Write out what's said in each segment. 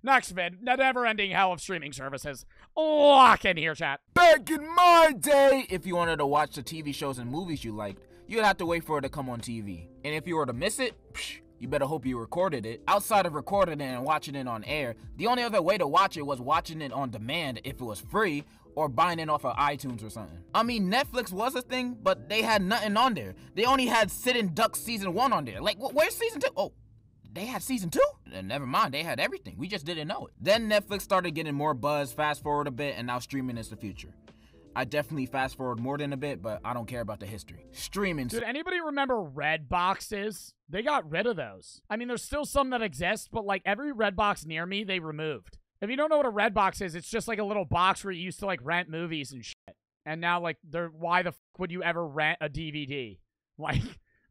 Next vid, the never-ending hell of streaming services. Lock in here, chat. Back in my day, if you wanted to watch the TV shows and movies you liked, you'd have to wait for it to come on TV. And if you were to miss it, you better hope you recorded it. Outside of recording it and watching it on air, the only other way to watch it was watching it on demand if it was free, or buying it off of iTunes or something. I mean, Netflix was a thing, but they had nothing on there. They only had Sitting Ducks season 1 on there. Like, where's season 2? Oh, they had season 2? Never mind, they had everything. We just didn't know it. Then Netflix started getting more buzz, fast forward a bit, and now streaming is the future. I definitely fast forward more than a bit, but I don't care about the history. Streaming. Dude, anybody remember Red Boxes? They got rid of those. I mean, there's still some that exist, but like every Red Box near me, they removed. If you don't know what a Red Box is, it's just like a little box where you used to like rent movies and shit. And now like, why the fuck would you ever rent a DVD? Like,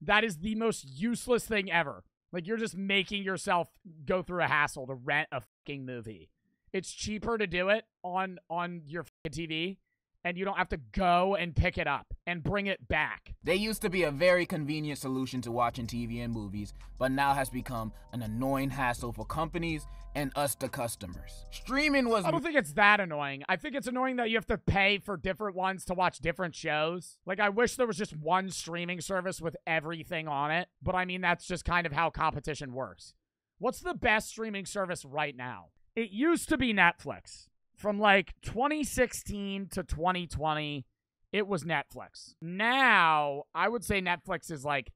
that is the most useless thing ever. Like, you're just making yourself go through a hassle to rent a fucking movie. It's cheaper to do it on your fucking TV, and you don't have to go and pick it up and bring it back. They used to be a very convenient solution to watching TV and movies, but now has become an annoying hassle for companies and us, the customers. Streaming was... I don't think it's that annoying. I think it's annoying that you have to pay for different ones to watch different shows. Like, I wish there was just one streaming service with everything on it, but I mean, that's just kind of how competition works. What's the best streaming service right now? It used to be Netflix. From like 2016 to 2020, it was Netflix. Now, I would say Netflix is like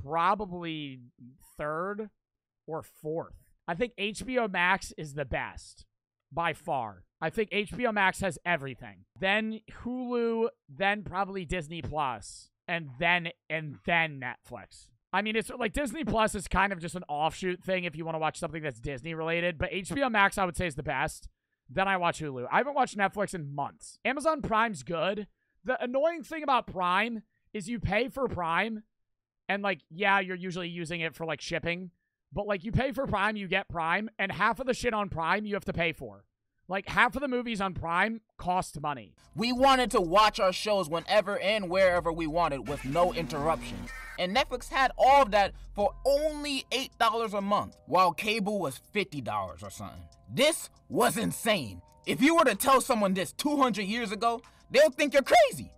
probably third or fourth. I think HBO Max is the best by far. I think HBO Max has everything. Then Hulu, then probably Disney Plus, and then Netflix. I mean, it's like Disney Plus is kind of just an offshoot thing if you want to watch something that's Disney related, but HBO Max I would say is the best. Then I watch Hulu. I haven't watched Netflix in months. Amazon Prime's good. The annoying thing about Prime is you pay for Prime, and like, yeah, you're usually using it for like shipping, but like you pay for Prime, you get Prime, and half of the shit on Prime you have to pay for. Like, half of the movies on Prime cost money. We wanted to watch our shows whenever and wherever we wanted with no interruptions. And Netflix had all of that for only $8 a month, while cable was $50 or something. This was insane. If you were to tell someone this 200 years ago, they'll think you're crazy.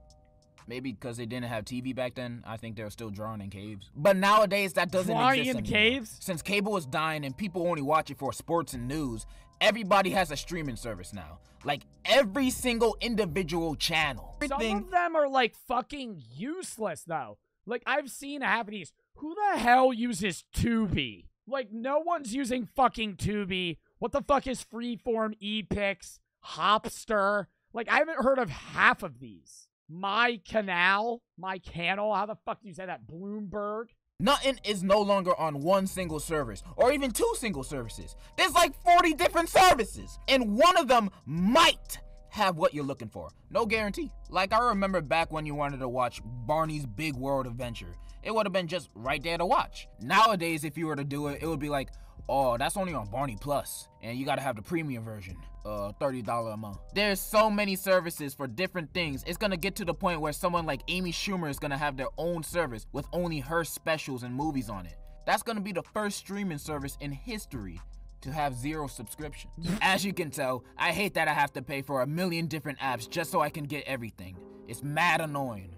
Maybe because they didn't have TV back then. I think they were still drawing in caves. But nowadays, that doesn't exist anymore. Caves? Since cable is dying and people only watch it for sports and news, everybody has a streaming service now. Like, every single individual channel. Some of them are, like, fucking useless, though. Like, I've seen half of these. Who the hell uses Tubi? Like, no one's using fucking Tubi. What the fuck is Freeform, ePix, Hopster? Like, I haven't heard of half of these. My Canal, how the fuck do you say that? Bloomberg? Nothing is no longer on one single service, or even two single services. There's like 40 different services, and one of them might have what you're looking for. No guarantee. Like, I remember back when you wanted to watch Barney's Big World Adventure. It would have been just right there to watch. Nowadays, if you were to do it, it would be like, oh, that's only on Barney Plus, and you gotta have the premium version, $30 a month. There's so many services for different things. It's gonna get to the point where someone like Amy Schumer is gonna have their own service with only her specials and movies on it. That's gonna be the first streaming service in history to have 0 subscriptions. As you can tell, I hate that I have to pay for a million different apps just so I can get everything. It's mad annoying.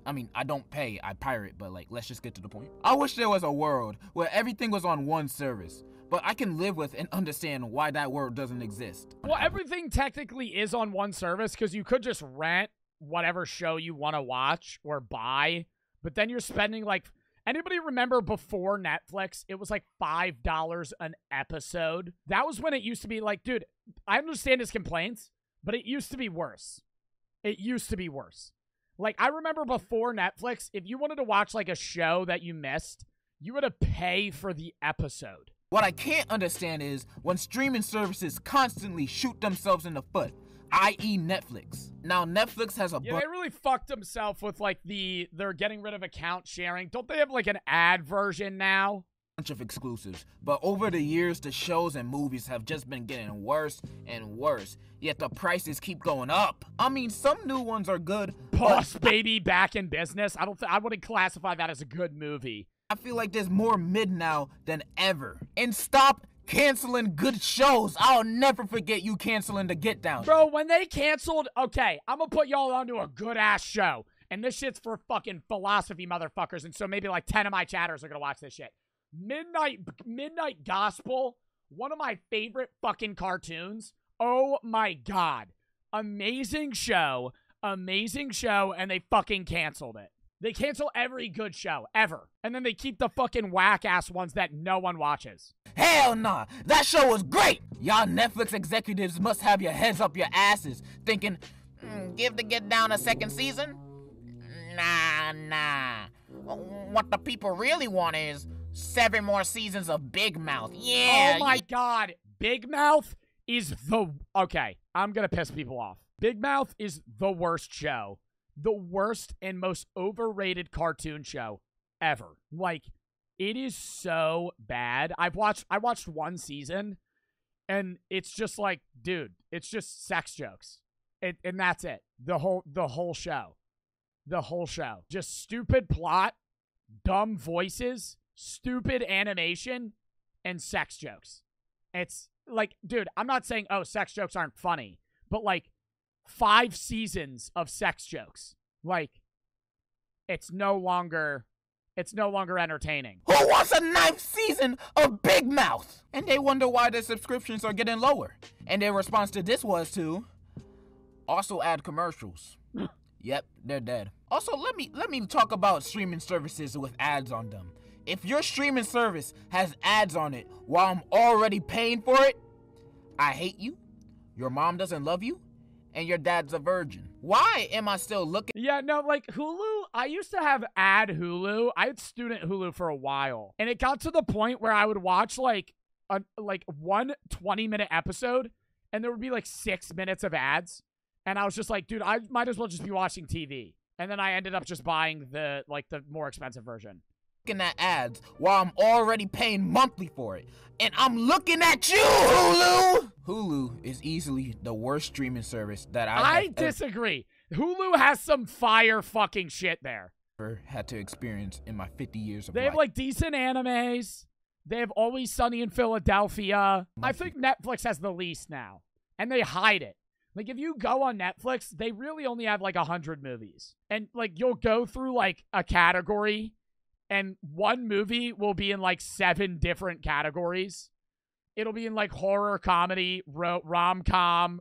I mean, I don't pay, I pirate, but like, let's just get to the point. I wish there was a world where everything was on one service, but I can live with and understand why that world doesn't exist. Well, everything technically is on one service because you could just rent whatever show you want to watch or buy, but then you're spending like, anybody remember before Netflix, it was like $5 an episode? That was when it used to be like, dude, I understand his complaints, but it used to be worse. It used to be worse. Like, I remember before Netflix, if you wanted to watch, like, a show that you missed, you had to pay for the episode. What I can't understand is when streaming services constantly shoot themselves in the foot, i.e. Netflix. Now, Netflix has a yeah, they really fucked themselves with, like, they're getting rid of account sharing. Don't they have, like, an ad version now? Bunch of exclusives, but over the years the shows and movies have just been getting worse and worse, yet the prices keep going up. I mean, some new ones are good. Boss Baby back in business. I wouldn't classify that as a good movie. I feel like there's more mid now than ever. And stop canceling good shows. I'll never forget you canceling The Get Down. Bro, when they canceled, okay, I'm gonna put y'all onto a good-ass show. And this shit's for fucking philosophy motherfuckers. And so maybe like 10 of my chatters are gonna watch this shit. Midnight Gospel, one of my favorite fucking cartoons. Oh my God. Amazing show, and they fucking canceled it. They cancel every good show, ever. And then they keep the fucking whack-ass ones that no one watches. Hell nah, that show was great. Y'all Netflix executives must have your heads up your asses, thinking, give The Get Down a second season? Nah. What the people really want is 7 more seasons of Big Mouth. Yeah. Oh my God. Big Mouth is okay, I'm gonna piss people off. Big Mouth is the worst show. The worst and most overrated cartoon show ever. Like, it is so bad. I watched 1 season, and it's just like, dude, it's just sex jokes. And that's it. The whole show. The whole show. Just stupid plot, dumb voices, stupid animation, and sex jokes. It's like, dude, I'm not saying, oh, sex jokes aren't funny, but like 5 seasons of sex jokes. Like, it's no longer entertaining. Who wants a 9th season of Big Mouth? And they wonder why their subscriptions are getting lower. And their response to this was to also add commercials. Yep, they're dead. Also, let me talk about streaming services with ads on them. If your streaming service has ads on it while I'm already paying for it, I hate you, your mom doesn't love you, and your dad's a virgin. Why am I still looking? Yeah, no, like Hulu, I used to have ad Hulu. I had student Hulu for a while. And it got to the point where I would watch like one 20-minute episode, and there would be like 6 minutes of ads. And I was just like, dude, I might as well just be watching TV. And then I ended up just buying the more expensive version. Looking at ads while I'm already paying monthly for it. And I'm looking at you, Hulu! Hulu is easily the worst streaming service that I disagree. Hulu has some fire fucking shit there. Ever had to experience in my 50 years of life. They have like decent animes. They have Always Sunny in Philadelphia. I think Netflix has the least now. And they hide it. Like, if you go on Netflix, they really only have like 100 movies. And like, you'll go through like a category, and one movie will be in like 7 different categories. It'll be in like horror, comedy, rom-com,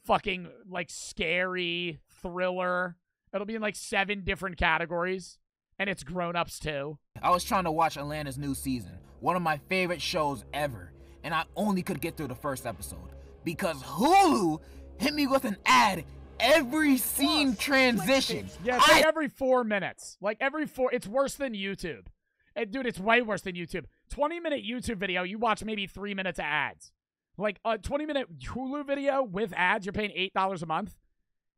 fucking like scary, thriller. It'll be in like 7 different categories. And it's grown-ups too. I was trying to watch Atlanta's new season, one of my favorite shows ever. And I only could get through the first episode because Hulu hit me with an ad every scene transition. Yeah, it's like every 4 minutes. Like every 4, it's worse than YouTube. And dude, it's way worse than YouTube. 20-minute YouTube video, you watch maybe 3 minutes of ads. Like a 20-minute Hulu video with ads, you're paying $8 a month.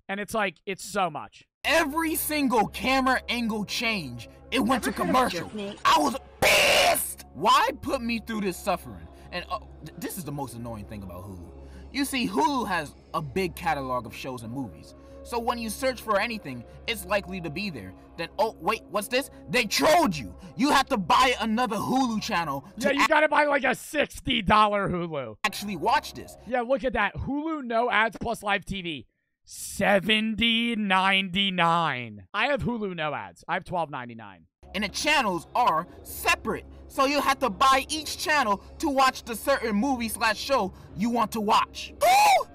And it's like, it's so much. Every single camera angle change, it went to commercial. I was pissed! Why put me through this suffering? And this is the most annoying thing about Hulu. You see, Hulu has a big catalog of shows and movies. So when you search for anything, it's likely to be there. Then, oh, wait, what's this? They trolled you. You have to buy another Hulu channel to you gotta buy like a $60 Hulu. Actually watch this. Yeah, look at that. Hulu, no ads plus live TV. $70.99. I have Hulu, no ads. I have $12.99. And the channels are separate. So you have to buy each channel to watch the certain movie/show you want to watch. Who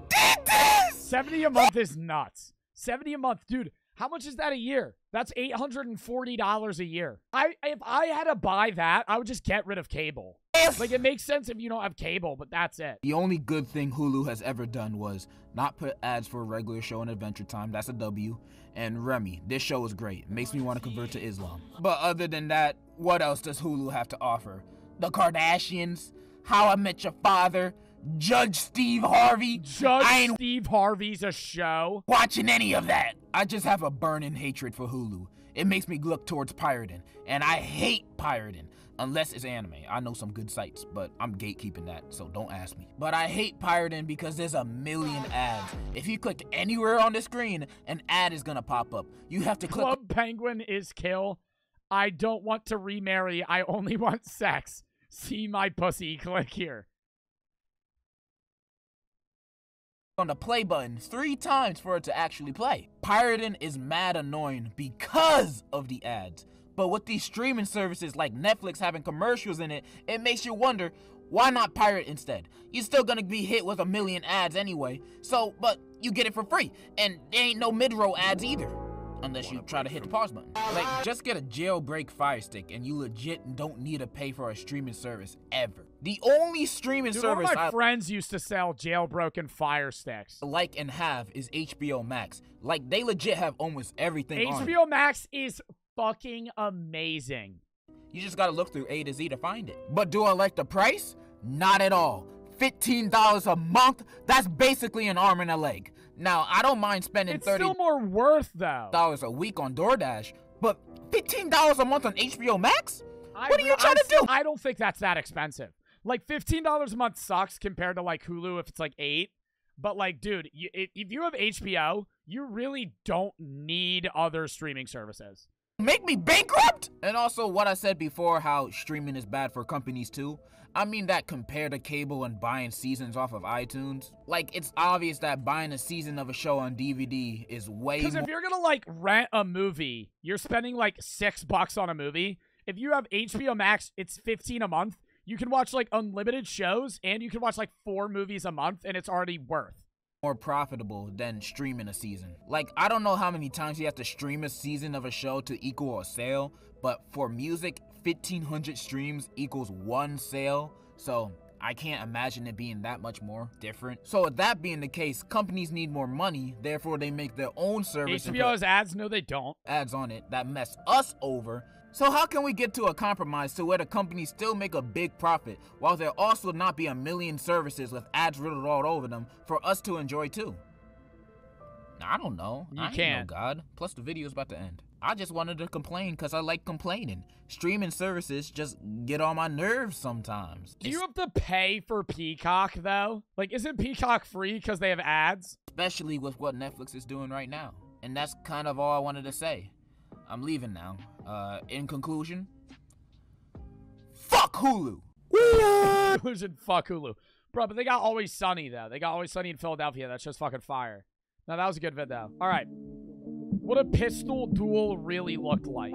did this? 70 a month is nuts. 70 a month, dude. How much is that a year? That's $840 a year. If I had to buy that, I would just get rid of cable. Like, it makes sense if you don't have cable, but that's it. The only good thing Hulu has ever done was not put ads for a regular show in Adventure Time. That's a W. And Remy, this show is great. It makes me want to convert to Islam. But other than that, what else does Hulu have to offer? The Kardashians, How I Met Your Father, Judge Steve Harvey. Steve Harvey's a show. Watching any of that. I just have a burning hatred for Hulu. It makes me look towards pirating, and I hate pirating. Unless it's anime. I know some good sites, but I'm gatekeeping that, so don't ask me. But I hate pirating because there's a million ads. If you click anywhere on the screen, an ad is gonna pop up. You have to click— Club Penguin is kill. I don't want to remarry. I only want sex. See my pussy. Click here. On the play button 3 times for it to actually play. Pirating is mad annoying because of the ads. But with these streaming services like Netflix having commercials in it, it makes you wonder, why not pirate instead? You're still gonna be hit with a million ads anyway, but you get it for free. And there ain't no mid-roll ads either. Unless you try to hit the pause button. Like, just get a jailbreak Fire Stick and you legit don't need to pay for a streaming service ever. The only streaming service one of my friends used to sell jailbroken Fire Sticks. Like and have is HBO Max. Like, they legit have almost everything on it. HBO Max is fucking amazing. You just gotta look through A to Z to find it. But do I like the price? Not at all. $15 a month? That's basically an arm and a leg. Now, I don't mind spending it's still more worth, though. $30 a week on DoorDash, but $15 a month on HBO Max? What are you trying to do? I don't think that's that expensive. Like, $15 a month sucks compared to, like, Hulu if it's, like, $8. But, like, dude, if you have HBO, you really don't need other streaming services. Make me bankrupt? And also what I said before, how streaming is bad for companies too. I mean that compared to cable and buying seasons off of iTunes. Like, it's obvious that buying a season of a show on DVD is way more. Because if you're gonna, like, rent a movie, you're spending, like, $6 on a movie. If you have HBO Max, it's $15 a month. You can watch, like, unlimited shows, and you can watch, like, 4 movies a month, and it's already worth more profitable than streaming a season. Like, I don't know how many times you have to stream a season of a show to equal a sale, but for music, 1,500 streams equals 1 sale, so I can't imagine it being that much more different. So with that being the case, companies need more money, therefore they make their own service. HBO has ads? No, they don't. Ads on it that mess us over. So how can we get to a compromise to where the companies still make a big profit, while there also not be a million services with ads riddled all over them for us to enjoy too? I don't know. I ain't no God. Plus the video's about to end. I just wanted to complain because I like complaining. Streaming services just get on my nerves sometimes. Do you have to pay for Peacock, though? Like, isn't Peacock free because they have ads? Especially with what Netflix is doing right now. And that's kind of all I wanted to say. I'm leaving now. In conclusion, fuck Hulu. Conclusion, fuck Hulu. Bro, but they got Always Sunny, though. They got Always Sunny in Philadelphia. That's just fucking fire. Now, that was a good vid, though. All right. What a pistol duel really looked like.